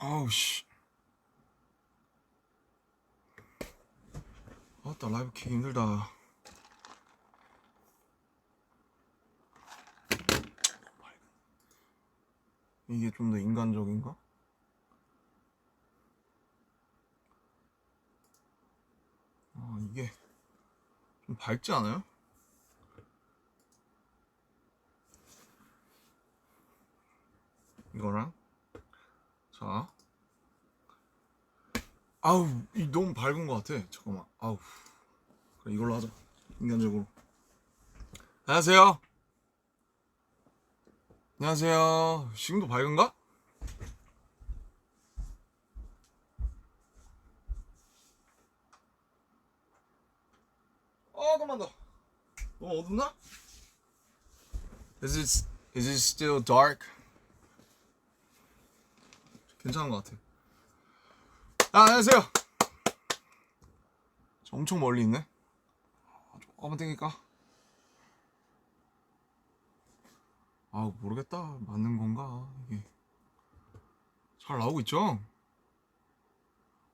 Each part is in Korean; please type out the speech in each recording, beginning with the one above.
아우 씨. 아따 라이브 키기 힘들다. 이게 좀 더 인간적인가? 이게 좀 밝지 않아요? 이거랑 자 아우 이 너무 밝은 것 같아. 잠깐만. 아우 그래 이걸로 하자. 인간적으로. 안녕하세요. 안녕하세요. 지금도 밝은가? 잠깐만 더. 너무 어둡나? Is it still dark? 괜찮은 것 같아. 안녕하세요. 저 엄청 멀리 있네. 조금만 땡길까? 모르겠다. 맞는 건가? 이게 잘 나오고 있죠?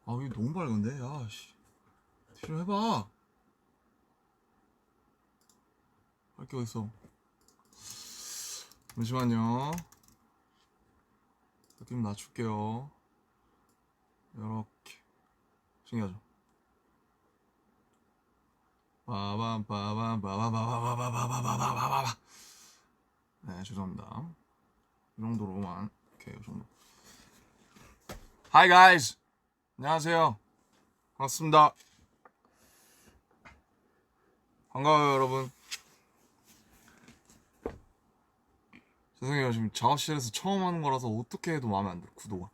이게 너무 밝은데? 야, 씨. 좀 해봐. 밝게 어딨어? 잠시만요. 느낌 낮출게요. 이렇게. 신기하죠? 빠밤 빠밤 빠바바바바바바바바바바바. 네, 죄송합니다. 이 정도로만. 오케이, 이 정도. Hi guys. 안녕하세요. 반갑습니다. 반가워요, 여러분. 죄송해요. 지금 작업실에서 처음 하는 거라서 어떻게 해도 마음에 안 들어, 구도가.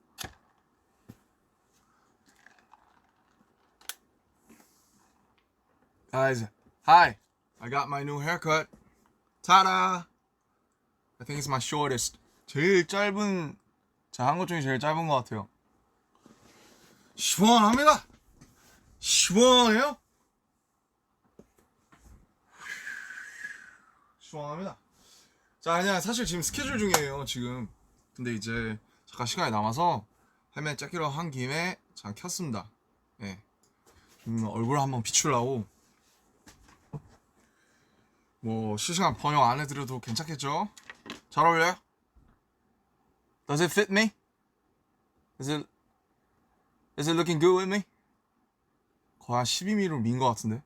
Guys, hi. I got my new haircut. Ta-da! I think it's my shortest. 제일 짧은, 제가 한 것 중에 제일 짧은 것 같아요. 시원합니다. 시원해요? 시원합니다. 자, 그냥 사실 지금 스케줄 중이에요, 지금. 근데 이제 잠깐 시간이 남아서 헤매 짝기로 한 김에 잠깐 켰습니다. 예. 얼굴 한번 비추려고. 뭐 실시간 번역 안 해드려도 괜찮겠죠? 잘 어울려요? Does it fit me? Is it looking good with me? 거의 한 12mm로 민 것 같은데.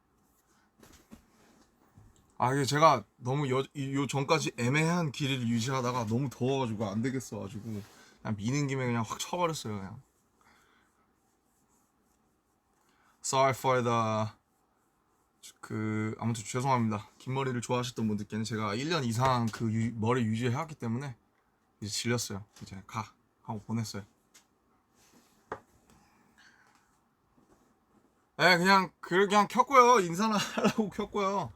이게 제가 너무 요 전까지 애매한 길이를 유지하다가 너무 더워가지고 안 되겠어가지고 그냥 미는 김에 그냥 확 쳐버렸어요, 그냥. Sorry for the 아무튼 죄송합니다. 긴 머리를 좋아하셨던 분들께는 제가 1년 이상 그 머리 유지해왔기 때문에 이제 질렸어요. 이제 가 하고 보냈어요. 네, 그냥 켰고요. 인사나 하려고 켰고요.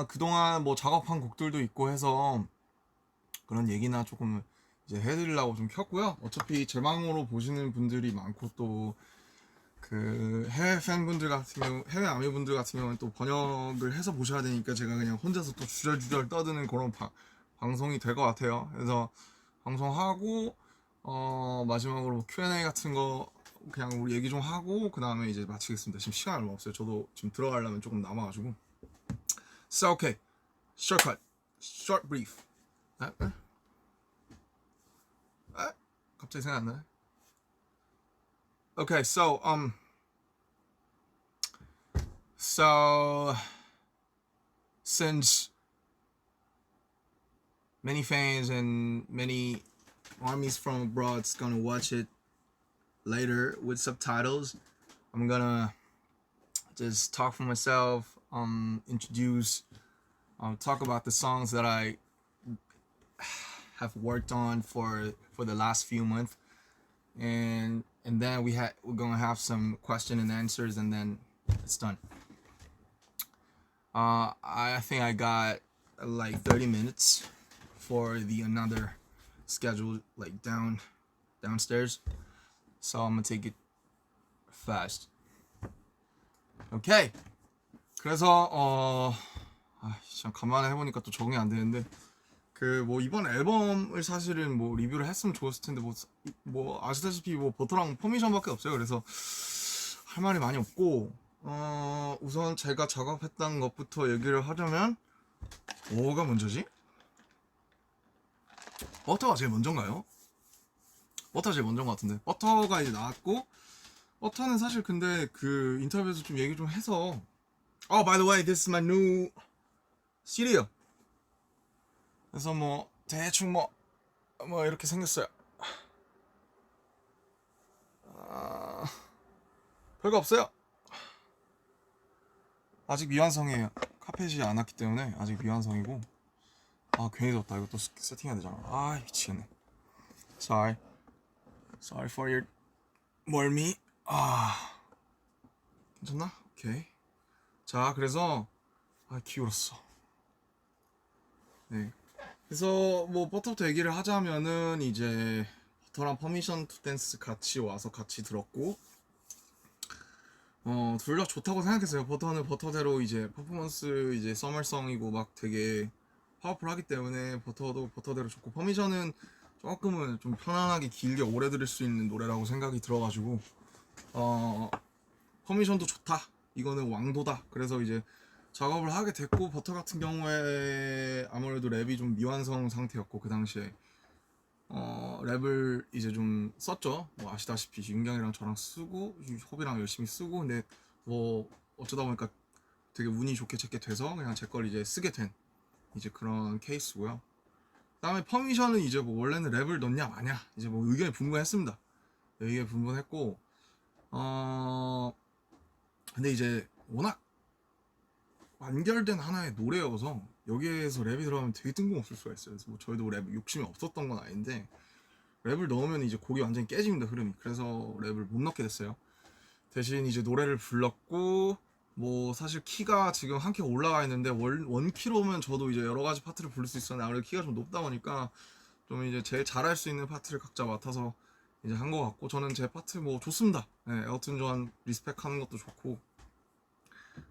그동안 뭐 작업한 곡들도 있고 해서 그런 얘기나 조금 이제 해드리려고 좀 켰고요. 어차피 제 방으로 보시는 분들이 많고 또 그 해외 팬분들 같은 경우, 해외 아미분들 같은 경우는 또 번역을 해서 보셔야 되니까 제가 그냥 혼자서 또 주절주절 떠드는 그런 방송이 될 것 같아요. 그래서 방송하고 마지막으로 뭐 Q&A 같은 거 그냥 우리 얘기 좀 하고 그 다음에 이제 마치겠습니다. 지금 시간이 얼마 없어요. 저도 지금 들어가려면 조금 남아가지고. So okay, shortcut, short brief. 갑자기 생각 안 나네. Okay, so since many fans and many armies from abroad's gonna watch it later with subtitles, I'm gonna just talk for myself, introduce, talk about the songs that I have worked on for the last few months, and then we're gonna have some question and answers, and then it's done. I think I got like 30 minutes for the another schedule like downstairs, so I'm gonna take it fast. Okay. 그래서 참 간만에 해보니까 또 적응이 안 되는데 그 뭐 이번 앨범을 사실은 뭐 리뷰를 했으면 좋았을 텐데 뭐 아시다시피 뭐 버터랑 퍼미션밖에 없어요. 그래서 할 말이 많이 없고 우선 제가 작업했던 것부터 얘기를 하자면 뭐가 먼저지? 버터가 제일 먼저인가요? 버터가 제일 먼저인 것 같은데 버터가 이제 나왔고 버터는 사실 근데 그 인터뷰에서 좀 얘기 좀 해서 by the way, this is my new cereal. 그래서 뭐 대충 뭐 이렇게 생겼어요. 별거 없어요. 아직 미완성이에요. 카펫이 안 왔기 때문에 아직 미완성이고. 괜히 뒀다. 이거 또 세팅해야 되잖아. 미치겠네. Sorry for your 멀미. 괜찮나? 오케이. 자, 그래서 기울었어. 네. 그래서 뭐 버터부터 얘기를 하자면은 이제 버터랑 퍼미션 투 댄스 같이 와서 같이 들었고 둘 다 좋다고 생각했어요. 버터는 버터대로 이제 퍼포먼스 이제 서멀성이고 막 되게 파워풀하기 때문에 버터도 버터대로 좋고 퍼미션은 조금은 좀 편안하게 길게 오래 들을 수 있는 노래라고 생각이 들어가지고 퍼미션도 좋다. 이거는 왕도다. 그래서 이제 작업을 하게 됐고 버터 같은 경우에 아무래도 랩이 좀 미완성 상태였고 그 당시에 랩을 이제 좀 썼죠. 뭐 아시다시피 윤경이랑 저랑 쓰고 호비랑 열심히 쓰고 근데 뭐 어쩌다 보니까 되게 운이 좋게 제게 돼서 그냥 제 걸 이제 쓰게 된 이제 그런 케이스고요. 그다음에 퍼미션은 이제 뭐 원래는 랩을 넣냐 마냐 이제 뭐 의견이 분분했습니다. 의견이 분분했고 근데 이제 워낙 완결된 하나의 노래여서 여기에서 랩이 들어가면 되게 뜬금없을 수가 있어요. 그래서 뭐 저희도 랩 욕심이 없었던 건 아닌데 랩을 넣으면 이제 곡이 완전히 깨집니다, 흐름이. 그래서 랩을 못 넣게 됐어요. 대신 이제 노래를 불렀고 뭐 사실 키가 지금 한 키가 올라가 있는데 원 키로면 저도 이제 여러 가지 파트를 부를 수 있었는데 아무래도 키가 좀 높다 보니까 좀 이제 제일 잘할 수 있는 파트를 각자 맡아서 이제 한 것 같고 저는 제 파트 뭐 좋습니다. 네, 엘튼 존 리스펙하는 것도 좋고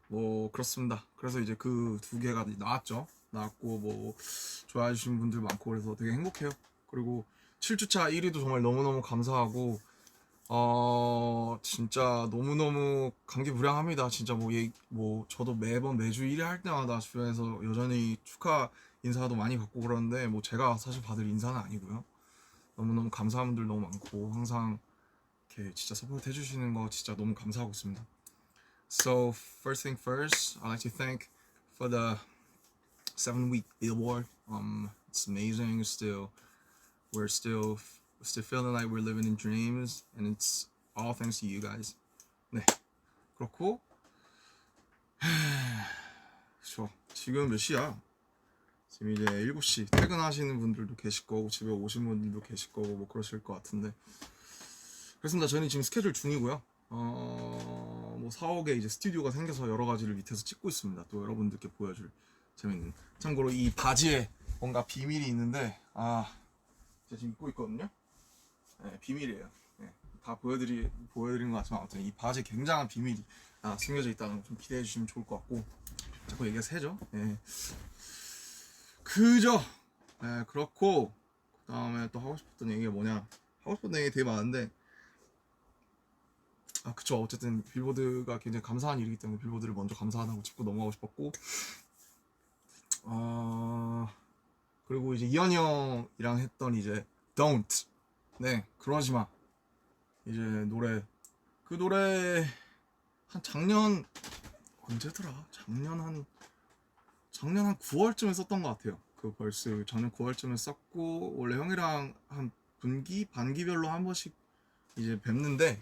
뭐 그렇습니다. 그래서 이제 그 두 개가 나왔고 뭐 좋아해 주신 분들 많고 그래서 되게 행복해요. 그리고 7주차 1위도 정말 너무너무 감사하고 진짜 너무너무 감개무량합니다. 진짜 뭐 저도 매주 1위 할 때마다 주변에서 여전히 축하 인사도 많이 받고 그러는데 뭐 제가 사실 받을 인사는 아니고요. 너무너무 감사한 분들 너무 많고 항상 이렇게 진짜 서포트 해주시는 거 진짜 너무 감사하고 있습니다. So first thing first, I'd like to thank for the 7-week Billboard. It's amazing. We're still feeling like we're living in dreams, and it's all thanks to you guys. 네, 그렇고 지금 몇 시야? 지금 이제 7시. 퇴근하시는 분들도 계실 거고 집에 오신 분들도 계실 거고 뭐 그러실 것 같은데 그렇습니다. 저는 지금 스케줄 중이고요. 뭐 사옥에 이제 스튜디오가 생겨서 여러 가지를 밑에서 찍고 있습니다. 또 여러분들께 보여줄 재밌는. 참고로 이 바지에 뭔가 비밀이 있는데 제가 지금 입고 있거든요. 네, 비밀이에요. 네, 다 보여드린 것 같지만 아무튼 이 바지에 굉장한 비밀이 숨겨져 있다는 거 좀 기대해 주시면 좋을 것 같고 자꾸 얘기가 새죠. 네. 그죠. 네, 그렇고 그 다음에 또 하고 싶었던 얘기가 뭐냐. 하고 싶었던 얘기 되게 많은데 그쵸. 어쨌든 빌보드가 굉장히 감사한 일이기 때문에 빌보드를 먼저 감사하다고 짚고 넘어가고 싶었고 그리고 이제 이현이 형이랑 했던 이제 Don't 네 그러지마 이제 그 노래 한 작년 언제더라? 작년 한 9월쯤에 썼던 것 같아요. 그 벌스 작년 9월쯤에 썼고 원래 형이랑 한 반기별로 한 번씩 이제 뵙는데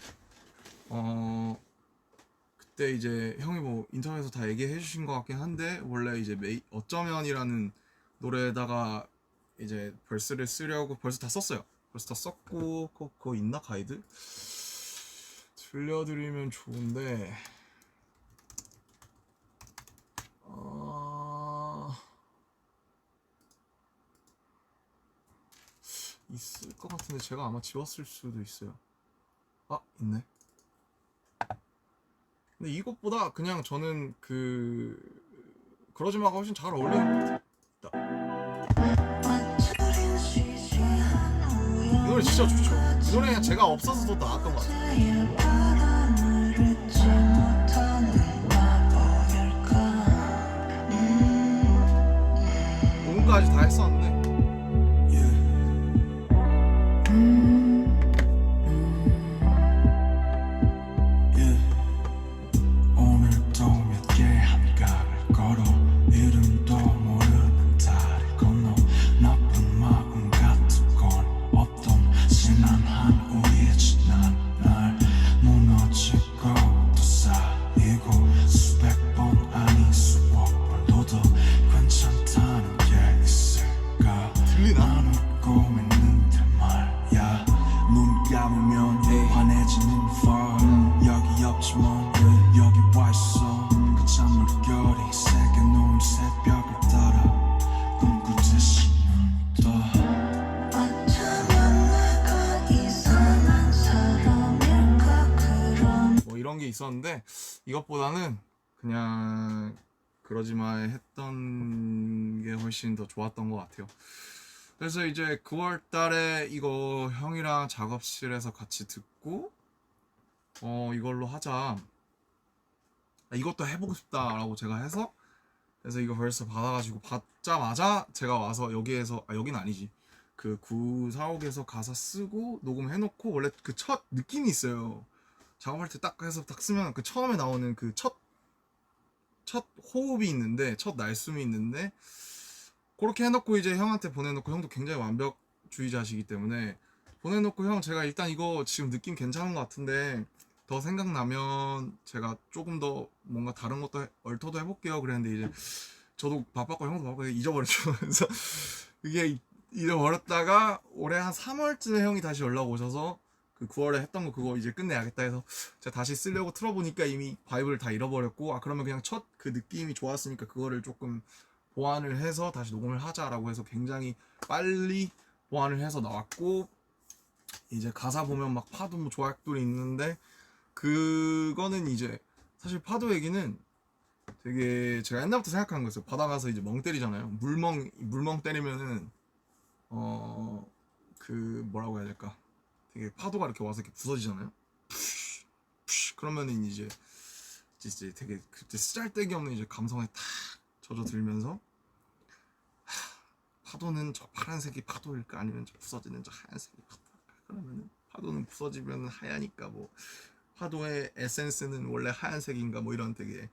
그때 이제 형이 뭐 인터넷에서 다 얘기해 주신 것 같긴 한데 원래 이제 어쩌면이라는 노래에다가 이제 벌스를 쓰려고 벌스 다 썼어요. 벌스 다 썼고 그거 있나 가이드? 들려드리면 좋은데 있을 것 같은데 제가 아마 지웠을 수도 있어요. 있네. 근데 이것보다 그냥 저는 그러지마가 훨씬 잘 어울리는 것 같아요. 노래 진짜 좋죠. 이 노래 그냥 제가 없어서 더 나왔던 것 같아요. 녹음까지 다 했었는데 오늘도 몇 개 한가를 걸어 이름도 모르는 다리 건너 나쁜 마음 같은 건 없던 지난한 우리의 지난 날 무너지고 또 쌓이고 수백 번 아닌 수억 번도 더 괜찮다는 게 있을까 들리나? 난 웃고 있는데 말야 눈 감으면 환해지는 fall 여기 없지만 여기 와있어 그 찬물결이 새겨 놓은 새벽을 따라 꿈꾸듯이 눈 떠 어쩌면 내가 이상한 사람일까 그런 뭐 이런 게 있었는데 이것보다는 그냥 그러지마 했던 게 훨씬 더 좋았던 것 같아요. 그래서 이제 9월 달에 이거 형이랑 작업실에서 같이 듣고 이걸로 하자, 이것도 해보고 싶다라고 제가 해서, 그래서 이거 벌써 받아가지고 받자마자 제가 와서 여기에서 여긴 아니지, 그 945에서 가사 쓰고 녹음해놓고, 원래 그 첫 느낌이 있어요. 작업할 때 딱 해서 딱 쓰면 그 처음에 나오는 그 첫 호흡이 있는데, 첫 날숨이 있는데, 그렇게 해놓고 이제 형한테 보내놓고, 형도 굉장히 완벽주의자시기 때문에 보내놓고, 형 제가 일단 이거 지금 느낌 괜찮은 것 같은데 더 생각나면 제가 조금 더 뭔가 다른 것도 얼터도 해볼게요 그랬는데, 이제 저도 바빴고 형도 바빴고 잊어버렸죠. 그래서 이게 잊어버렸다가 올해 한 3월쯤에 형이 다시 연락 오셔서 그 9월에 했던 거 그거 이제 끝내야겠다 해서 제가 다시 쓰려고 틀어보니까 이미 바이브를 다 잃어버렸고, 그러면 그냥 첫 그 느낌이 좋았으니까 그거를 조금 보완을 해서 다시 녹음을 하자라고 해서 굉장히 빨리 보완을 해서 나왔고, 이제 가사 보면 막 파도 뭐 조약돌이 있는데, 그거는 이제 사실 파도 얘기는 되게 제가 옛날부터 생각하는 거였어요. 바다 가서 이제 멍 때리잖아요. 물멍 때리면은 그 뭐라고 해야 될까, 되게 파도가 이렇게 와서 이렇게 부서지잖아요. 그러면은 이제 되게 그때 쓰잘데기 없는 이제 감성에 탁 젖어들면서, 파도는 저 파란색이 파도일까 아니면 저 부서지는 저 하얀색이 파도일까, 그러면은 파도는 부서지면 하얘니까 뭐 파도의 에센스는 원래 하얀색인가, 뭐 이런 되게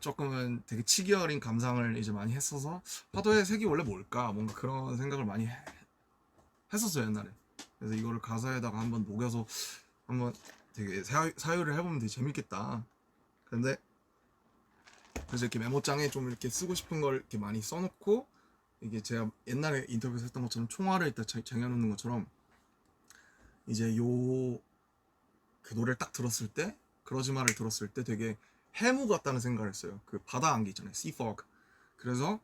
조금은 되게 치기 어린 감상을 이제 많이 했어서, 파도의 색이 원래 뭘까, 뭔가 그런 생각을 많이 했었어요 옛날에. 그래서 이거를 가사에다가 한번 녹여서 한번 되게 사유를 해보면 되게 재밌겠다. 근데 그래서 이렇게 메모장에 좀 이렇게 쓰고 싶은 걸 이렇게 많이 써놓고, 이게 제가 옛날에 인터뷰에서 했던 것처럼 총알을 일단 쟁여놓는 것처럼, 이제 그 노래를 딱 들었을 때, 그러지마를 들었을 때 되게 해무 같다는 생각을 했어요. 그 바다 안개 있잖아요, sea fog. 그래서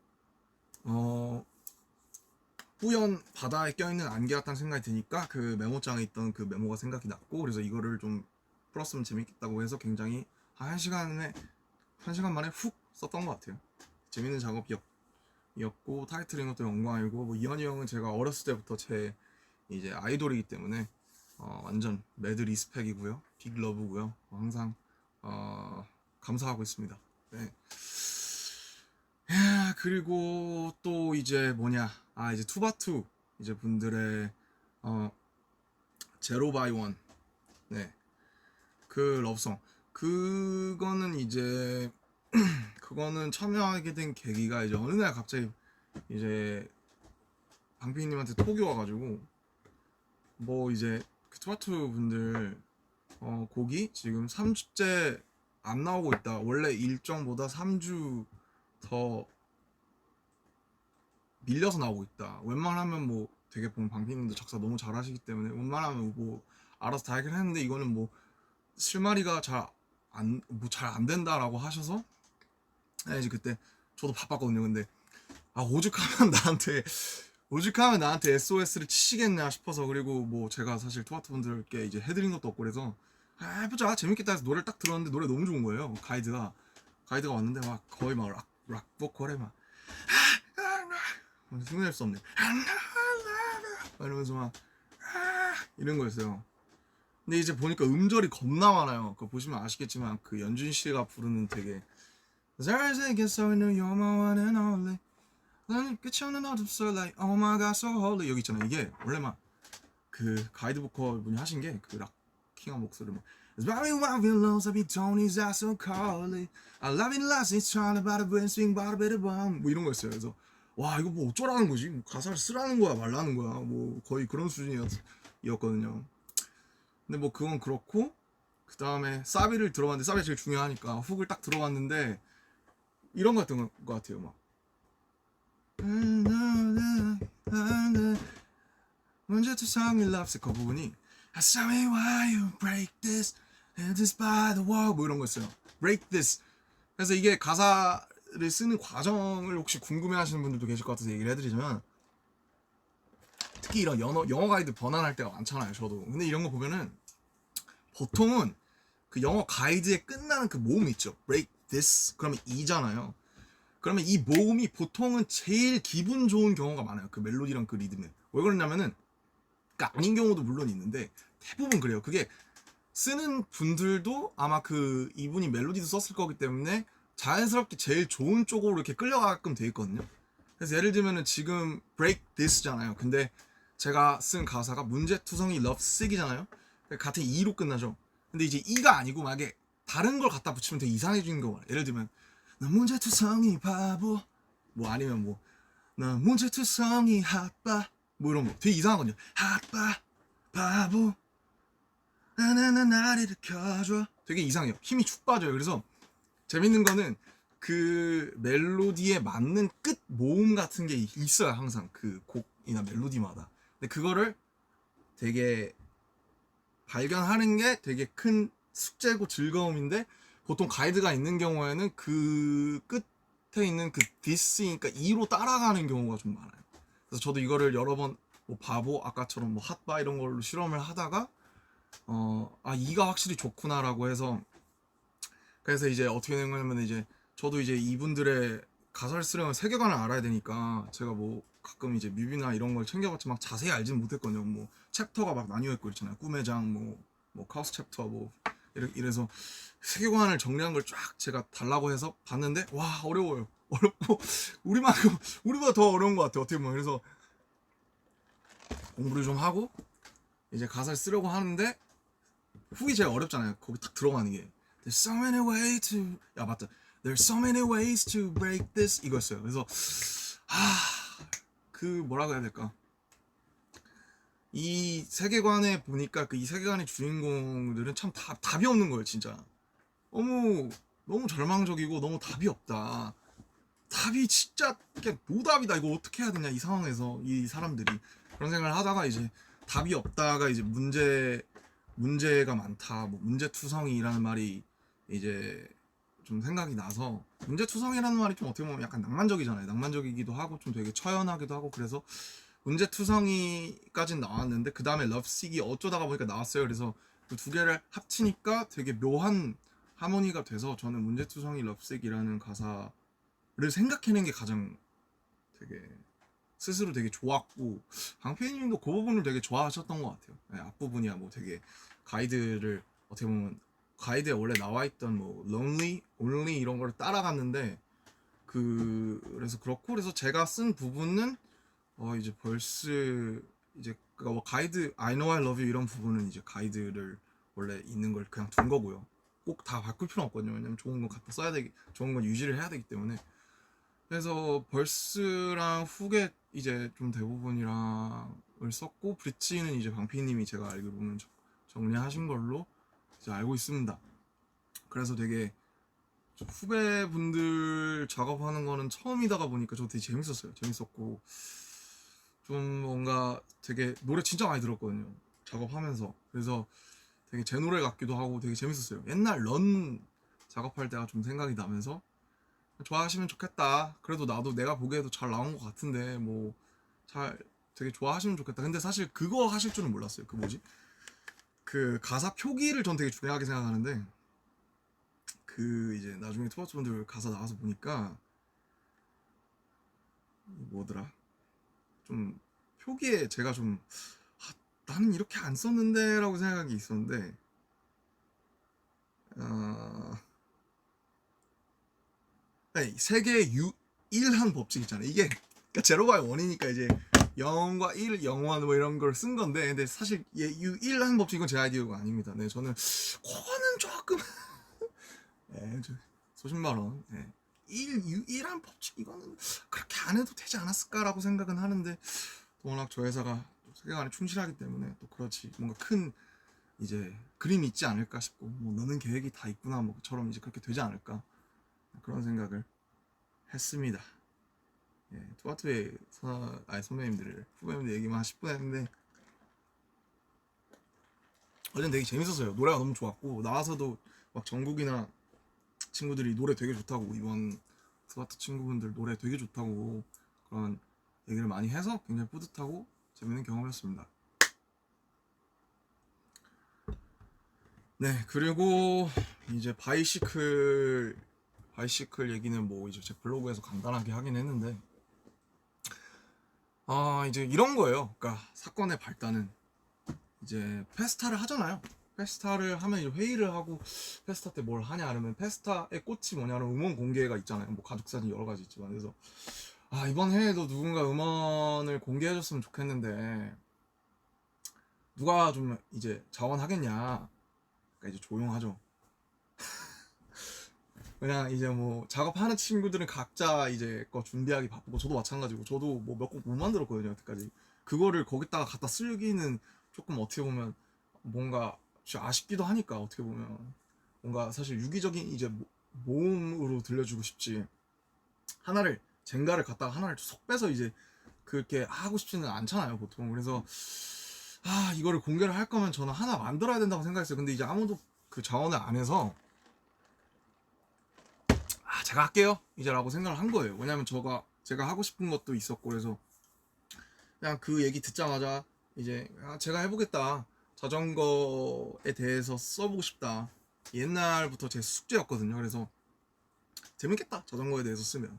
뿌연 바다에 껴있는 안개 같다는 생각이 드니까 그 메모장에 있던 그 메모가 생각이 났고, 그래서 이거를 좀 풀었으면 재밌겠다고 해서 굉장히 한 1시간 만에 훅 썼던 것 같아요. 재밌는 작업이었고, 타이틀인 것도 영광이고, 뭐 이현이 형은 제가 어렸을 때부터 제 이제 아이돌이기 때문에 완전 매드 리스펙이고요, 빅 러브고요. 항상 감사하고 있습니다. 네. 그리고 또 이제 이제 투바투 이제 분들의 제로 바이 원, 네, 그 러브송, 그거는 이제 그거는 참여하게 된 계기가 이제 어느 날 갑자기 이제 방피님한테 톡이 와가지고, 뭐 이제 그 투바투 분들 곡이 지금 3주째 안 나오고 있다. 원래 일정보다 3주 더 밀려서 나오고 있다. 웬만하면 뭐 되게 보면 방피님도 작사 너무 잘하시기 때문에 웬만하면 뭐 알아서 다 해결했는데, 이거는 뭐 실마리가 잘 안 된다라고 하셔서, 이제 그때 저도 바빴거든요. 근데 오죽하면 나한테 SOS를 치시겠냐 싶어서, 그리고 뭐 제가 사실 투바투 분들께 이제 해드린 것도 없고, 그래서 해보자 재밌겠다 해서 노래를 딱 들었는데 노래 너무 좋은 거예요. 가이드가 왔는데 막 거의 막 락 보컬에 막 흉내낼 수 없네 이러면서 막 이런 거였어요. 근데 이제 보니까 음절이 겁나 많아요. 그거 보시면 아시겠지만 그 연준 씨가 부르는 되게 잘생겼어 you're my one and only 나는 끝이 없는 어둠 속 like oh my god so holy 여기 있잖아요. 이게 원래 막 그 가이드 보컬 분이 하신 게 그 락킹한 목소리 막 It's very wild willows of Tony's are so cold I love it last it's trying about a brain swing about a bit of bomb 뭐 이런 거였어요. 그래서 와 이거 뭐 어쩌라는 거지? 뭐 가사를 쓰라는 거야 말라는 거야 뭐 거의 그런 수준이었거든요. 근데 뭐 그건 그렇고 그 다음에 사비를 들어봤는데 사비가 제일 중요하니까 훅을 딱 들어봤는데 이런 거였던 것 같아요. 막 문제투성이 loves 그 부분이 Tell me why you break this and this by the wall 뭐 이런 거였어요. break this. 그래서 이게 가사를 쓰는 과정을 혹시 궁금해하시는 분들도 계실 것 같아서 얘기를 해드리자면 특히 이런 영어 가이드 번안할 때가 많잖아요. 저도. 근데 이런 거 보면은 보통은 그 영어 가이드의 끝나는 그 모음 있죠. break this 그러면 이잖아요. 그러면 이 모음이 보통은 제일 기분 좋은 경우가 많아요. 그 멜로디랑 그 리듬에. 왜 그러냐면은 그러니까 아닌 경우도 물론 있는데 대부분 그래요. 그게 쓰는 분들도 아마 그 이분이 멜로디도 썼을 거기 때문에 자연스럽게 제일 좋은 쪽으로 이렇게 끌려가게끔 돼 있거든요. 그래서 예를 들면은 지금 break this잖아요. 근데 제가 쓴 가사가 문제투성이 love sick이잖아요. 같은 E로 끝나죠. 근데 이제 E가 아니고 만약에 다른 걸 갖다 붙이면 되게 이상해지는 경우가 예를 들면 나 문제투성이 바보 뭐 아니면 뭐 나 문제투성이 핫바 뭐 이런 거 되게 이상하거든요. 핫바 바보 나나나 나를 일으켜줘 되게 이상해요. 힘이 축 빠져요. 그래서 재밌는 거는 그 멜로디에 맞는 끝 모음 같은 게 있어요. 항상 그 곡이나 멜로디마다. 근데 그거를 되게 발견하는 게 되게 큰 숙제고 즐거움인데 보통 가이드가 있는 경우에는 그 끝에 있는 그 디스니까 2로 따라가는 경우가 좀 많아요. 그래서 저도 이거를 여러 번 뭐 바보 아까처럼 뭐 핫바 이런 걸로 실험을 하다가 2가 확실히 좋구나라고 해서 그래서 이제 어떻게 된 거냐면 이제 저도 이제 이분들의 가사를 쓰려면 세계관을 알아야 되니까 제가 뭐 가끔 이제 뮤비나 이런 걸 챙겨봤지 막 자세히 알지는 못했거든요. 뭐 챕터가 막 나뉘어 있고 있잖아요. 꿈의 장, 뭐 카우스 챕터 뭐 이래서 세계관을 정리한 걸 쫙 제가 달라고 해서 봤는데 와 어려워요. 어렵고 우리보다 더 어려운 것 같아요. 어떻게 보면 그래서 공부를 좀 하고 이제 가사를 쓰려고 하는데 훅이 제일 어렵잖아요. 거기 딱 들어가는 게 There's so many ways to 야 맞다. There's so many ways to break this 이거였어요. 그래서 그 뭐라고 해야 될까? 이 세계관에 보니까 그 이 세계관의 주인공들은 참 답이 없는 거예요, 진짜. 너무 절망적이고 너무 답이 없다. 답이 진짜 노답이다. 이거 어떻게 해야 되냐 이 상황에서 이 사람들이 그런 생각을 하다가 이제 답이 없다가 이제 문제가 많다. 뭐 문제투성이라는 말이 이제 좀 생각이 나서 문제투성이라는 말이 좀 어떻게 보면 약간 낭만적이잖아요. 낭만적이기도 하고 좀 되게 처연하기도 하고 그래서 문제투성이까지는 나왔는데 그 다음에 러브식이 어쩌다가 보니까 나왔어요. 그래서 그 두 개를 합치니까 되게 묘한 하모니가 돼서 저는 문제투성이 러브식이라는 가사를 생각해낸 게 가장 되게 스스로 되게 좋았고 강PD님도 그 부분을 되게 좋아하셨던 것 같아요. 네, 앞부분이야 뭐 되게 가이드를 어떻게 보면 가이드에 원래 나와있던 뭐 lonely, only 이런 거를 따라갔는데 그래서 그렇고 그래서 제가 쓴 부분은 이제 벌스 이제 뭐 가이드 I know I love you 이런 부분은 이제 가이드를 원래 있는 걸 그냥 둔 거고요. 꼭 다 바꿀 필요는 없거든요. 왜냐면 좋은 건 갖다 써야 되기 좋은 건 유지를 해야 되기 때문에 그래서 벌스랑 훅에 이제 좀 대부분이랑을 썼고 브릿지는 이제 방피님이 제가 알기로는 정리하신 걸로 이제 알고 있습니다. 그래서 되게 후배분들 작업하는 거는 처음이다가 보니까 저 되게 재밌었어요. 재밌었고 좀 뭔가 되게 노래 진짜 많이 들었거든요. 작업하면서 그래서 되게 제 노래 같기도 하고 되게 재밌었어요. 옛날 런 작업할 때가 좀 생각이 나면서 좋아하시면 좋겠다. 그래도 나도 내가 보기에도 잘 나온 것 같은데 뭐 잘 되게 좋아하시면 좋겠다. 근데 사실 그거 하실 줄은 몰랐어요. 그 뭐지? 그 가사 표기를 전 되게 중요하게 생각하는데 그 이제 나중에 투바투분들 가사 나와서 보니까 뭐더라? 좀 표기에 제가 좀 나는 이렇게 안 썼는데 라고 생각이 있었는데 세계의 유일한 법칙 있잖아요. 이게 그러니까 제로가 원이니까 이제 0과 1, 0원 뭐 이런 걸 쓴 건데, 근데 사실 유일한 법칙은 제 아이디어가 아닙니다. 네, 저는 그거는 조금 네, 수십만 원. 네. 유일한 법칙 이거는 그렇게 안 해도 되지 않았을까라고 생각은 하는데, 워낙 저 회사가 세계관에 충실하기 때문에 또 그렇지 뭔가 큰 이제 그림이 있지 않을까 싶고, 뭐 너는 계획이 다 있구나 뭐처럼 이제 그렇게 되지 않을까 그런 생각을 했습니다. 예, 투아투의 선배님들 후배님들 얘기만 한 10분 했는데 어제는 되게 재밌었어요. 노래가 너무 좋았고 나와서도 막 정국이나 친구들이 노래 되게 좋다고, 이번 투아투 친구분들 노래 되게 좋다고 그런 얘기를 많이 해서 굉장히 뿌듯하고 재밌는 경험이었습니다. 네, 그리고 이제 바이시클 얘기는 뭐 이제 제 블로그에서 간단하게 하긴 했는데, 이제 이런 거예요. 그러니까 사건의 발단은 이제 페스타를 하잖아요. 페스타를 하면 이제 회의를 하고, 페스타 때 뭘 하냐 하면 페스타의 꽃이 뭐냐면 음원 공개가 있잖아요. 뭐 가족 사진 여러 가지 있지만, 그래서 이번 해에도 누군가 음원을 공개해줬으면 좋겠는데 누가 좀 이제 자원하겠냐. 그러니까 이제 조용하죠. 그냥 이제 뭐 작업하는 친구들은 각자 이제 거 준비하기 바쁘고, 저도 마찬가지고 저도 뭐 몇 곡 못 만들었거든요 여태까지. 그거를 거기다가 갖다 쓰기는 조금 어떻게 보면 뭔가 아쉽기도 하니까, 어떻게 보면 뭔가 사실 유기적인 이제 모음으로 들려주고 싶지, 하나를 젠가를 갖다가 하나를 쏙 빼서 이제 그렇게 하고 싶지는 않잖아요 보통. 그래서 이거를 공개를 할 거면 저는 하나 만들어야 된다고 생각했어요. 근데 이제 아무도 그 자원을 안 해서 제가 할게요 이제 라고 생각을 한 거예요. 왜냐면 제가 하고 싶은 것도 있었고, 그래서 그냥 그 얘기 듣자마자 이제 제가 해보겠다, 자전거에 대해서 써보고 싶다, 옛날부터 제 숙제였거든요. 그래서 재밌겠다 자전거에 대해서 쓰면.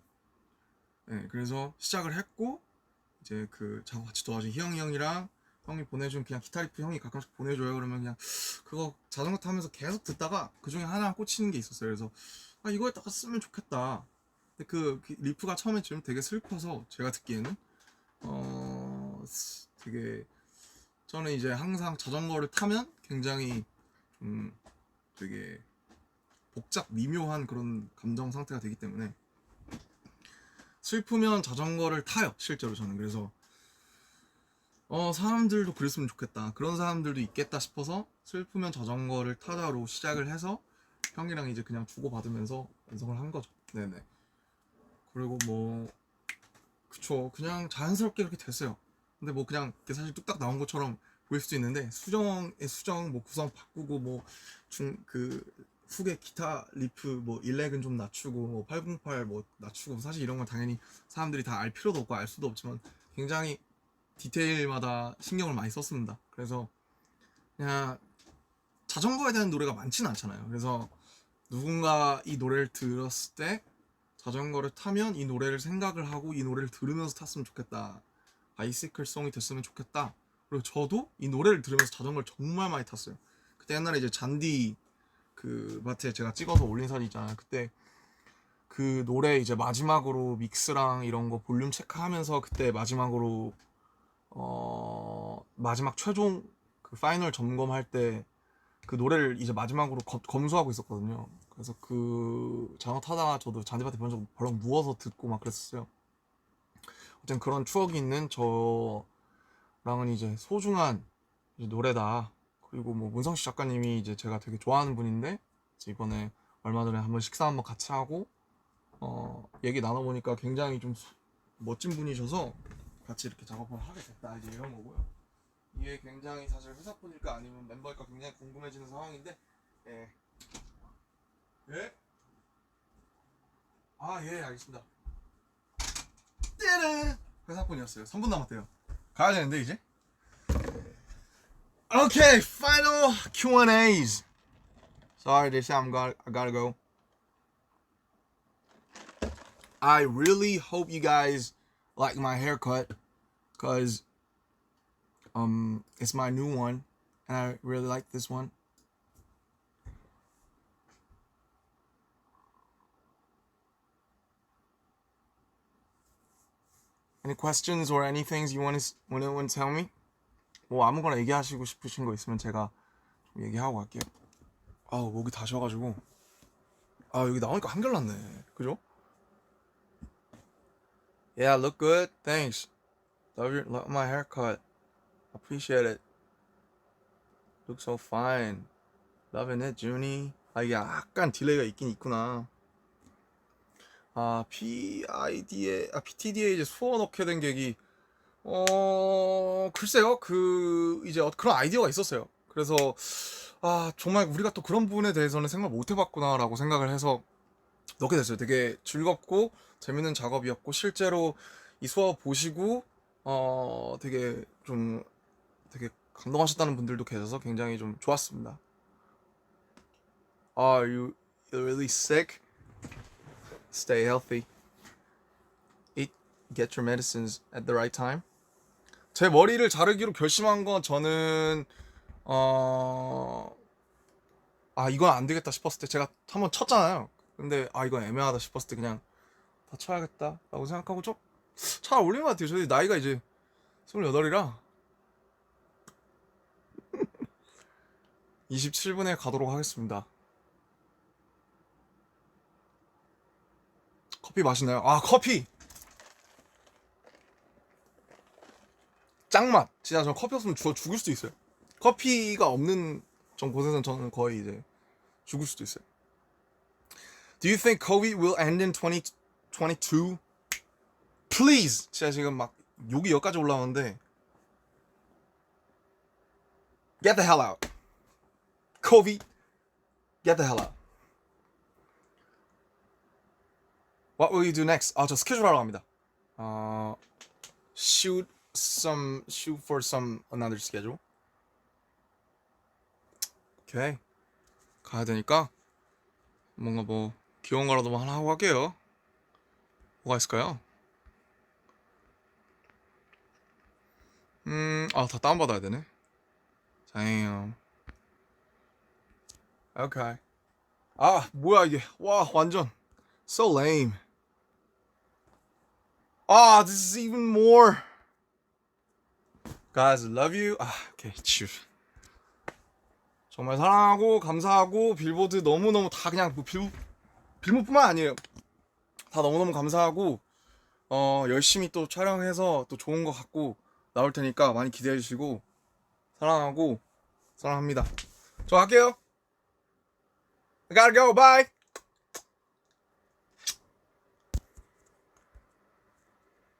네, 그래서 시작을 했고, 이제 그 작업 같이 도와준 희영이 형이랑 형이 보내준 그냥 기타 리프 형이 가끔씩 보내줘요. 그러면 그냥 그거 자전거 타면서 계속 듣다가 그 중에 하나 꽂히는 게 있었어요. 그래서 이거에다가 쓰면 좋겠다. 근데 그 리프가 처음에 좀 되게 슬퍼서 제가 듣기에는 되게, 저는 이제 항상 자전거를 타면 굉장히 좀 되게 복잡 미묘한 그런 감정 상태가 되기 때문에 슬프면 자전거를 타요 실제로 저는. 그래서 사람들도 그랬으면 좋겠다, 그런 사람들도 있겠다 싶어서 슬프면 자전거를 타다로 시작을 해서 형이랑 이제 그냥 주고받으면서 완성을 한 거죠. 네네. 그리고 뭐 그쵸, 그냥 자연스럽게 그렇게 됐어요. 근데 뭐 그냥 사실 뚝딱 나온 것처럼 보일 수도 있는데, 수정의 수정 뭐 구성 바꾸고 뭐 후계 기타 리프 뭐 일렉은 좀 낮추고 뭐 808 뭐 낮추고, 사실 이런 건 당연히 사람들이 다 알 필요도 없고 알 수도 없지만 굉장히 디테일마다 신경을 많이 썼습니다. 그래서 그냥 자전거에 대한 노래가 많지는 않잖아요. 그래서 누군가 이 노래를 들었을 때 자전거를 타면 이 노래를 생각을 하고 이 노래를 들으면서 탔으면 좋겠다, 바이시클 송이 됐으면 좋겠다. 그리고 저도 이 노래를 들으면서 자전거를 정말 많이 탔어요. 그때 옛날에 이제 잔디 그 마트에 제가 찍어서 올린 사진 있잖아요. 그때 그 노래 이제 마지막으로 믹스랑 이런 거 볼륨 체크하면서 그때 마지막으로 마지막 최종 그 파이널 점검할 때 그 노래를 이제 마지막으로 검수하고 있었거든요. 그래서 그 자전거 타다가 저도 잔디밭에 벌렁 누워서 듣고 막 그랬었어요. 어쨌든 그런 추억이 있는 저랑은 이제 소중한 이제 노래다. 그리고 뭐 문성식 작가님이 이제 제가 되게 좋아하는 분인데, 이번에 얼마 전에 한번 식사 한번 같이 하고 얘기 나눠보니까 굉장히 좀 멋진 분이셔서 같이 이렇게 작업을 하게 됐다, 이제 이런 거고요. 이게 굉장히 사실 회사분일까 아니면 멤버일까 굉장히 궁금해지는 상황인데, 예. 예? 예, 알겠습니다. 띠르! 회사분이었어요. 3분 남았대요. 가야 되는데 이제. Okay, final Q&As. Sorry, this time I gotta go. I really hope you guys like my haircut, cause It's my new one, and I really like this one. Any questions or anything you want to tell me? 뭐 아무거나 얘기하시고 싶으신 거 있으면 제가 좀 얘기하고 갈게요. 아우 목이 다 쉬어가지고 아 여기 나오니까 한결났네. 그죠? Yeah, look good. Thanks. Love my haircut. Appreciate it. Look so fine. Loving it, Junie. 아 이게 약간 딜레이가 있긴 있구나. 아 PTD에 이제 수어 넣게 된 계기 글쎄요 이제 그런 아이디어가 있었어요. 그래서 정말 우리가 또 그런 부분에 대해서는 생각 못 해봤구나라고 생각을 해서 넣게 됐어요. 되게 즐겁고 재밌는 작업이었고 실제로 이 수업 보시고 되게 감동하셨다는 분들도 계셔서 굉장히 좀 좋았습니다. Are you really sick? Stay healthy. Get your medicines at the right time. 제 머리를 자르기로 결심한 건 저는 이건 안 되겠다 싶었을 때 제가 한번 쳤잖아요. 근데 이건 애매하다 싶었을 때 그냥 다 쳐야겠다라고 생각하고 좀 잘 어울리는 것 같아요. 저희 나이가 이제 28이라 27분에 가도록 하겠습니다. 커피 맛있나요? 커피 짱맛. 진짜 저 커피 없으면 죽을 수도 있어요. 커피가 없는 곳에서는 저는 거의 이제 죽을 수도 있어요. Do you think COVID will end in 2022? Please. 진짜 지금 막 욕이 여기까지 올라오는데 Get the hell out. COVID. Get the hell out. What will you do next? 저 스케줄 하러 갑니다. Shoot for some another schedule. 오케이. 가야 되니까 뭔가 뭐 귀여운 거라도 하나 하고 갈게요. 뭐가 있을까요? 다 다운받아야 되네. Damn. Okay. 뭐야 이게. 와, 완전 so lame. This is even more. Guys, I love you. Okay, chill. 정말 사랑하고 감사하고 빌보드 너무너무 다 그냥 빌보드뿐만 아니에요. 다 너무너무 감사하고 열심히 또 촬영해서 또 좋은 거 갖고 나올 테니까 많이 기대해 주시고 사랑하고 사랑합니다. 저 갈게요. I gotta go. Bye.